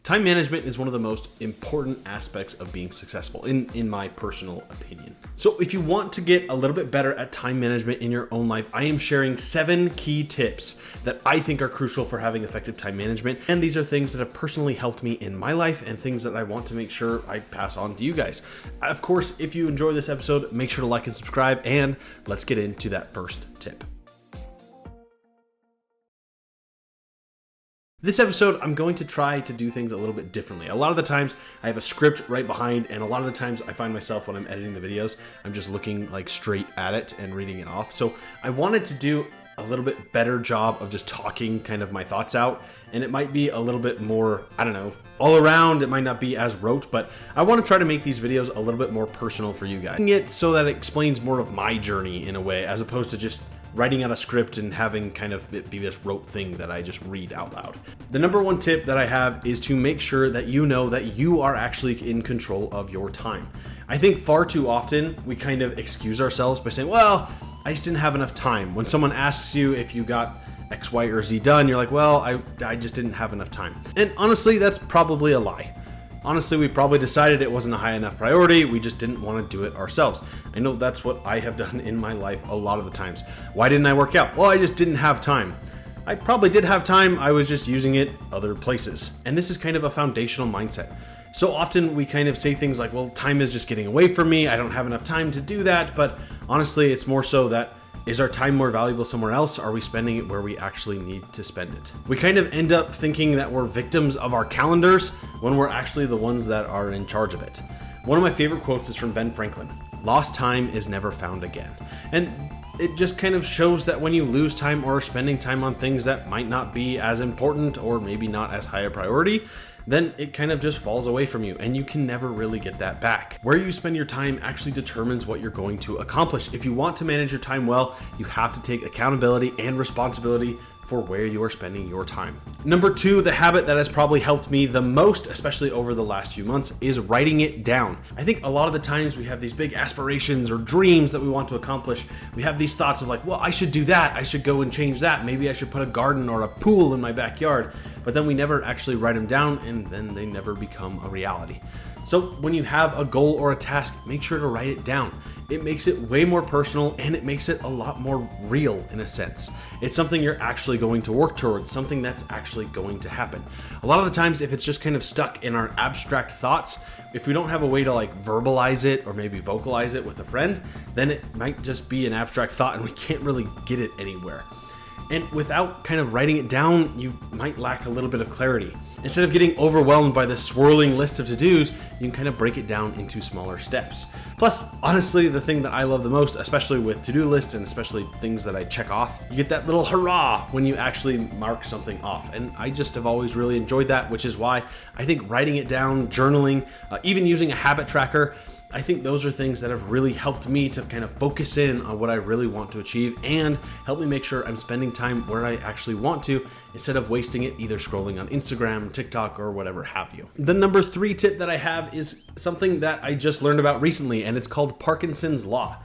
Time management is one of the most important aspects of being successful, in my personal opinion. So if you want to get a little bit better at time management in your own life, I am sharing 7 key tips that I think are crucial for having effective time management. And these are things that have personally helped me in my life and things that I want to make sure I pass on to you guys. Of course, if you enjoy this episode, make sure to like and subscribe, and let's get into that first tip. This episode, I'm going to try to do things a little bit differently. A lot of the times I have a script right behind, and a lot of the times I find myself when I'm editing the videos, I'm just looking like straight at it and reading it off. So I wanted to do a little bit better job of just talking kind of my thoughts out, and it might be a little bit more, I don't know, all around. It might not be as rote, but I want to try to make these videos a little bit more personal for you guys. It so that it explains more of my journey in a way, as opposed to just writing out a script and having kind of it be this rote thing that I just read out loud. The number one tip that I have is to make sure that you know that you are actually in control of your time. I think far too often we kind of excuse ourselves by saying, well, I just didn't have enough time. When someone asks you if you got X, Y, or Z done, you're like, well, I just didn't have enough time. And honestly, that's probably a lie. Honestly, we probably decided it wasn't a high enough priority. We just didn't want to do it ourselves. I know that's what I have done in my life a lot of the times. Why didn't I work out? Well, I just didn't have time. I probably did have time. I was just using it other places. And this is kind of a foundational mindset. So often we kind of say things like, well, time is just getting away from me. I don't have enough time to do that. But honestly, it's more so that, is our time more valuable somewhere else? Are we spending it where we actually need to spend it? We kind of end up thinking that we're victims of our calendars when we're actually the ones that are in charge of it. One of my favorite quotes is from Ben Franklin: "Lost time is never found again." And it just kind of shows that when you lose time or are spending time on things that might not be as important or maybe not as high a priority, then it kind of just falls away from you and you can never really get that back. Where you spend your time actually determines what you're going to accomplish. If you want to manage your time well, you have to take accountability and responsibility for where you are spending your time. Number 2, the habit that has probably helped me the most, especially over the last few months, is writing it down. I think a lot of the times we have these big aspirations or dreams that we want to accomplish. We have these thoughts of like, well, I should do that. I should go and change that. Maybe I should put a garden or a pool in my backyard. But then we never actually write them down, and then they never become a reality. So when you have a goal or a task, make sure to write it down. It makes it way more personal, and it makes it a lot more real in a sense. It's something you're actually going to work towards, something that's actually going to happen. A lot of the times, if it's just kind of stuck in our abstract thoughts, if we don't have a way to like verbalize it or maybe vocalize it with a friend, then it might just be an abstract thought and we can't really get it anywhere. And without kind of writing it down, you might lack a little bit of clarity. Instead of getting overwhelmed by this swirling list of to-dos, you can kind of break it down into smaller steps. Plus, honestly, the thing that I love the most, especially with to-do lists and especially things that I check off, you get that little hurrah when you actually mark something off. And I just have always really enjoyed that, which is why I think writing it down, journaling, even using a habit tracker, I think those are things that have really helped me to kind of focus in on what I really want to achieve and help me make sure I'm spending time where I actually want to instead of wasting it either scrolling on Instagram, TikTok, or whatever have you. The number 3 tip that I have is something that I just learned about recently, and it's called Parkinson's Law.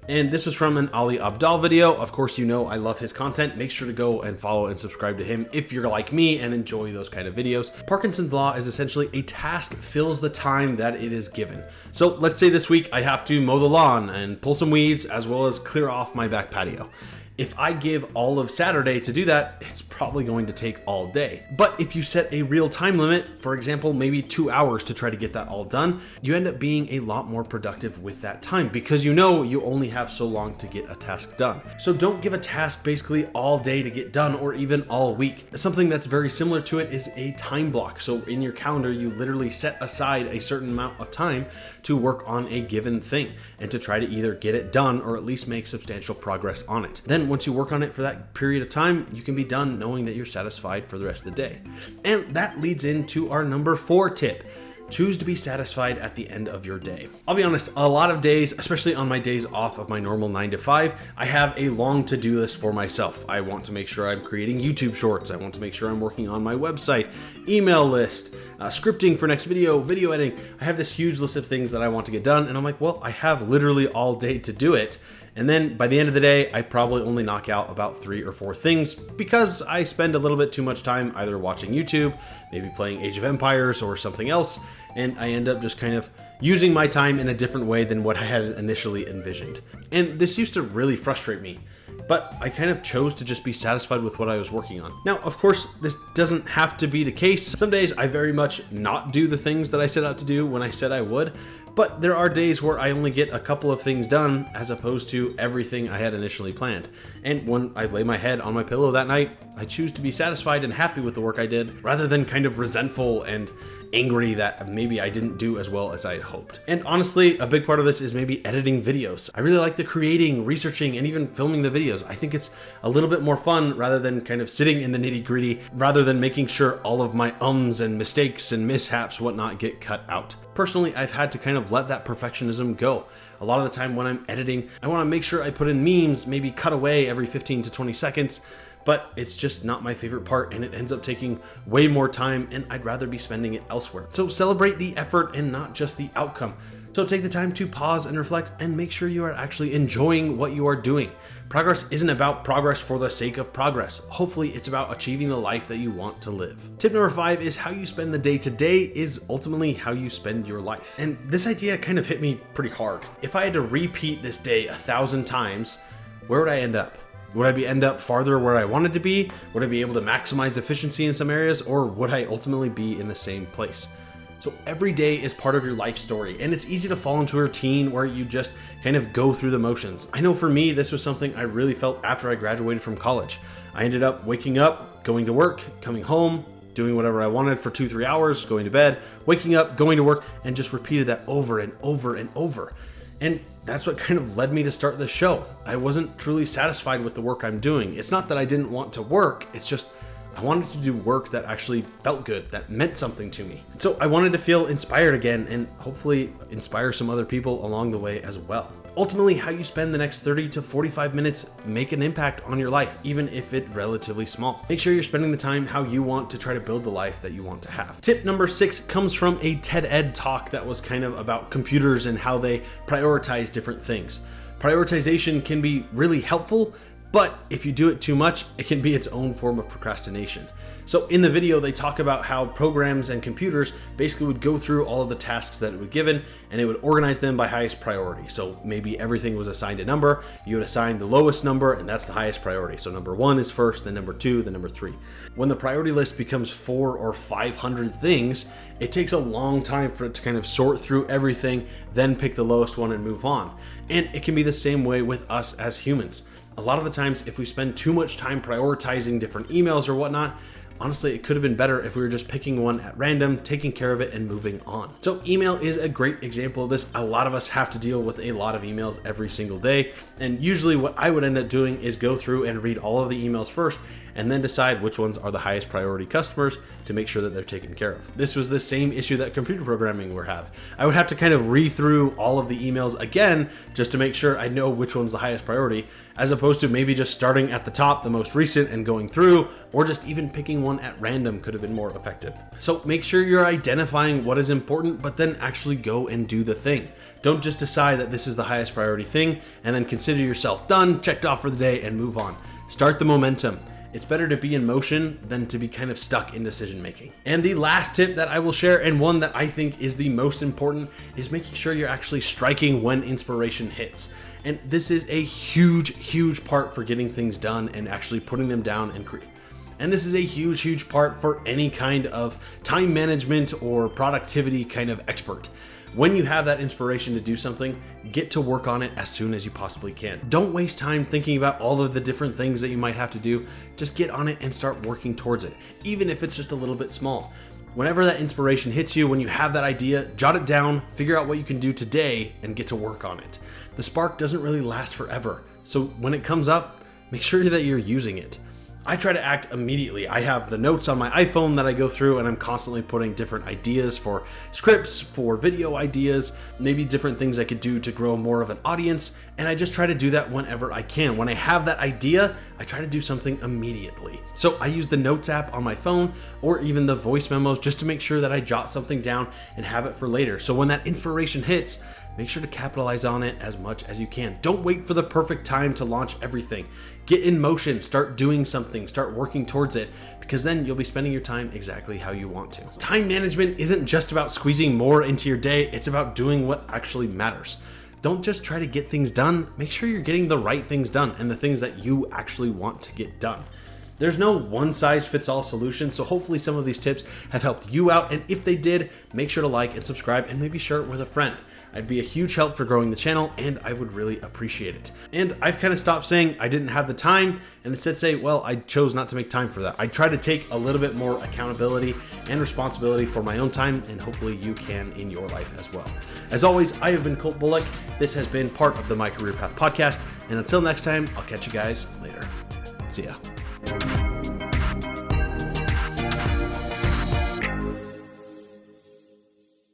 And this was from an Ali Abdaal video. Of course, you know I love his content. Make sure to go and follow and subscribe to him if you're like me and enjoy those kind of videos. Parkinson's Law is essentially a task fills the time that it is given. So let's say this week I have to mow the lawn and pull some weeds as well as clear off my back patio. If I give all of Saturday to do that, it's probably going to take all day. But if you set a real time limit, for example, maybe 2 hours to try to get that all done, you end up being a lot more productive with that time because you know you only have so long to get a task done. So don't give a task basically all day to get done or even all week. Something that's very similar to it is a time block. So in your calendar, you literally set aside a certain amount of time to work on a given thing and to try to either get it done or at least make substantial progress on it. Then once you work on it for that period of time, you can be done knowing that you're satisfied for the rest of the day. And that leads into our number 4 tip. Choose to be satisfied at the end of your day. I'll be honest, a lot of days, especially on my days off of my normal 9 to 5, I have a long to-do list for myself. I want to make sure I'm creating YouTube shorts. I want to make sure I'm working on my website, email list, scripting for next video, video editing. I have this huge list of things that I want to get done, and I'm like, well, I have literally all day to do it. And then by the end of the day, I probably only knock out about 3 or 4 things because I spend a little bit too much time either watching YouTube, maybe playing Age of Empires or something else, and I end up just kind of using my time in a different way than what I had initially envisioned. And this used to really frustrate me, but I kind of chose to just be satisfied with what I was working on. Now, of course, this doesn't have to be the case. Some days I very much not do the things that I set out to do when I said I would, but there are days where I only get a couple of things done as opposed to everything I had initially planned. And when I lay my head on my pillow that night, I choose to be satisfied and happy with the work I did, rather than kind of resentful and angry that maybe I didn't do as well as I had hoped. And honestly, a big part of this is maybe editing videos. I really like the creating, researching, and even filming the videos. I think it's a little bit more fun rather than kind of sitting in the nitty-gritty, rather than making sure all of my ums and mistakes and mishaps, whatnot, get cut out. Personally, I've had to kind of let that perfectionism go. A lot of the time when I'm editing, I want to make sure I put in memes, maybe cut away every 15 to 20 seconds, but it's just not my favorite part and it ends up taking way more time and I'd rather be spending it elsewhere. So celebrate the effort and not just the outcome. So take the time to pause and reflect and make sure you are actually enjoying what you are doing. Progress isn't about progress for the sake of progress. Hopefully it's about achieving the life that you want to live. Tip number 5 is how you spend the day to day is ultimately how you spend your life. And this idea kind of hit me pretty hard. If I had to repeat this day 1,000 times, where would I end up? Would I end up farther where I wanted to be? Would I be able to maximize efficiency in some areas? Or would I ultimately be in the same place? So every day is part of your life story, and it's easy to fall into a routine where you just kind of go through the motions. I know for me, this was something I really felt after I graduated from college. I ended up waking up, going to work, coming home, doing whatever I wanted for 2-3 hours, going to bed, waking up, going to work, and just repeated that over and over and over. And that's what kind of led me to start this show. I wasn't truly satisfied with the work I'm doing. It's not that I didn't want to work, it's just I wanted to do work that actually felt good, that meant something to me. So I wanted to feel inspired again and hopefully inspire some other people along the way as well. Ultimately, how you spend the next 30 to 45 minutes make an impact on your life, even if it's relatively small. Make sure you're spending the time how you want to try to build the life that you want to have. Tip number 6 comes from a TED Ed talk that was kind of about computers and how they prioritize different things. Prioritization can be really helpful, but if you do it too much, it can be its own form of procrastination. So in the video, they talk about how programs and computers basically would go through all of the tasks that it would given, and it would organize them by highest priority. So maybe everything was assigned a number, you would assign the lowest number, and that's the highest priority. So number 1 is first, then number 2, then number 3. When the priority list becomes 400 or 500 things, it takes a long time for it to kind of sort through everything, then pick the lowest one and move on. And it can be the same way with us as humans. A lot of the times, if we spend too much time prioritizing different emails or whatnot, honestly, it could have been better if we were just picking one at random, taking care of it, and moving on. So email is a great example of this. A lot of us have to deal with a lot of emails every single day. And usually what I would end up doing is go through and read all of the emails first, and then decide which ones are the highest priority customers to make sure that they're taken care of. This was the same issue that computer programming would have. I would have to kind of read through all of the emails again just to make sure I know which one's the highest priority, as opposed to maybe just starting at the top, the most recent, and going through, or just even picking one at random could have been more effective. So make sure you're identifying what is important, but then actually go and do the thing. Don't just decide that this is the highest priority thing and then consider yourself done, checked off for the day, and move on. Start the momentum. It's better to be in motion than to be kind of stuck in decision making. And the last tip that I will share, and one that I think is the most important, is making sure you're actually striking when inspiration hits. And this is a huge part for getting things done and actually putting them down and create. And this is a huge part for any kind of time management or productivity kind of expert. When you have that inspiration to do something, get to work on it as soon as you possibly can. Don't waste time thinking about all of the different things that you might have to do. Just get on it and start working towards it, even if it's just a little bit small. Whenever that inspiration hits you, when you have that idea, jot it down, figure out what you can do today, and get to work on it. The spark doesn't really last forever, so when it comes up, make sure that you're using it. I try to act immediately. I have the notes on my iPhone that I go through, and I'm constantly putting different ideas for scripts, for video ideas, maybe different things I could do to grow more of an audience, and I just try to do that whenever I can. When I have that idea, I try to do something immediately. So I use the Notes app on my phone, or even the voice memos, just to make sure that I jot something down and have it for later. So when that inspiration hits, make sure to capitalize on it as much as you can. Don't wait for the perfect time to launch everything. Get in motion, start doing something, start working towards it, because then you'll be spending your time exactly how you want to. Time management isn't just about squeezing more into your day, it's about doing what actually matters. Don't just try to get things done, make sure you're getting the right things done and the things that you actually want to get done. There's no one-size-fits-all solution, so hopefully some of these tips have helped you out, and if they did, make sure to like and subscribe and maybe share it with a friend. I'd be a huge help for growing the channel, and I would really appreciate it. And I've kind of stopped saying I didn't have the time, and instead say, well, I chose not to make time for that. I try to take a little bit more accountability and responsibility for my own time, and hopefully you can in your life as well. As always, I have been Colt Bullock. This has been part of the My Career Path podcast, and until next time, I'll catch you guys later. See ya.